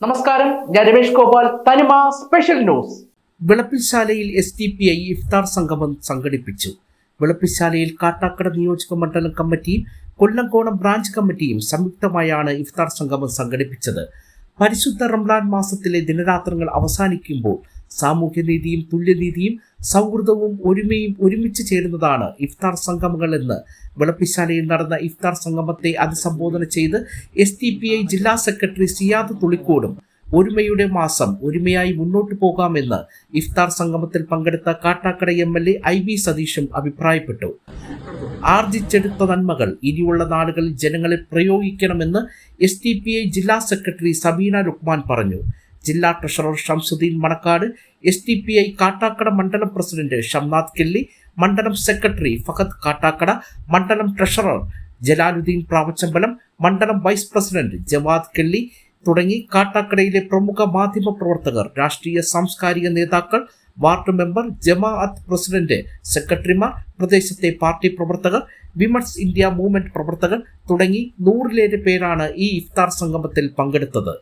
നമസ്കാരം, ഞാൻ രമേഷ് ഗോപാൽ. തനിമ സ്പെഷ്യൽ ന്യൂസ്. വിളപ്പിൽശാലയിൽ SDPI ഇഫ്താർ സംഗമം സംഘടിപ്പിച്ചു. വിളപ്പിൽശാലയിൽ കാട്ടാക്കട നിയോജക മണ്ഡലം കമ്മിറ്റിയും കൊല്ലംകോണം ബ്രാഞ്ച് കമ്മിറ്റിയും സംയുക്തമായാണ് ഇഫ്താർ സംഗമം സംഘടിപ്പിച്ചത്. പരിശുദ്ധ റംലാൻ മാസത്തിലെ ദിനരാത്രങ്ങൾ അവസാനിക്കുമ്പോൾ സാമൂഹ്യനീതിയും തുല്യനീതിയും സൗഹൃദവും ഒരുമയും ഒരുമിച്ച് ചേരുന്നതാണ് ഇഫ്താർ സംഗമങ്ങൾ എന്ന് വിളപ്പിൽശാലയിൽ നടന്ന ഇഫ്താർ സംഗമത്തെ അഭിസംബോധന ചെയ്ത് SDPI ജില്ലാ സെക്രട്ടറി സിയാദ് തുളിക്കോടും ഒരുമയുടെ മാസം ഒരുമയായി മുന്നോട്ടു പോകാമെന്ന് ഇഫ്താർ സംഗമത്തിൽ പങ്കെടുത്ത കാട്ടാക്കട MLA IB സതീഷും അഭിപ്രായപ്പെട്ടു. ആർജിച്ചെടുത്ത നന്മകൾ ഇനിയുള്ള നാളുകളിൽ ജനങ്ങളിൽ പ്രയോഗിക്കണമെന്ന് SDPI ജില്ലാ സെക്രട്ടറി സബീന ലുക്മാൻ പറഞ്ഞു. ജില്ലാ ട്രഷറർ ഷംസുദ്ദീൻ മണക്കാട്, SDPI കാട്ടാക്കട മണ്ഡലം പ്രസിഡന്റ് ഷംനാഥ് കിള്ളി, മണ്ഡലം സെക്രട്ടറി ഫഹദ് കാട്ടാക്കട, മണ്ഡലം ട്രഷറർ ജലാലുദ്ദീൻ പ്രാവച്ചമ്പലം, മണ്ഡലം വൈസ് പ്രസിഡന്റ് ജവാദ് കിള്ളി തുടങ്ങി കാട്ടാക്കടയിലെ പ്രമുഖ മാധ്യമ പ്രവർത്തകർ, രാഷ്ട്രീയ സാംസ്കാരിക നേതാക്കൾ, വാർഡ് മെമ്പർ, ജമാഅത്ത് പ്രസിഡന്റ്, സെക്രട്ടറിമാർ, പ്രദേശത്തെ പാർട്ടി പ്രവർത്തകർ, വിമൻസ് ഇന്ത്യ മൂവ്മെന്റ് പ്രവർത്തകർ തുടങ്ങി 100ലേറെ പേരാണ് ഈ ഇഫ്താർ സംഗമത്തിൽ പങ്കെടുത്തത്.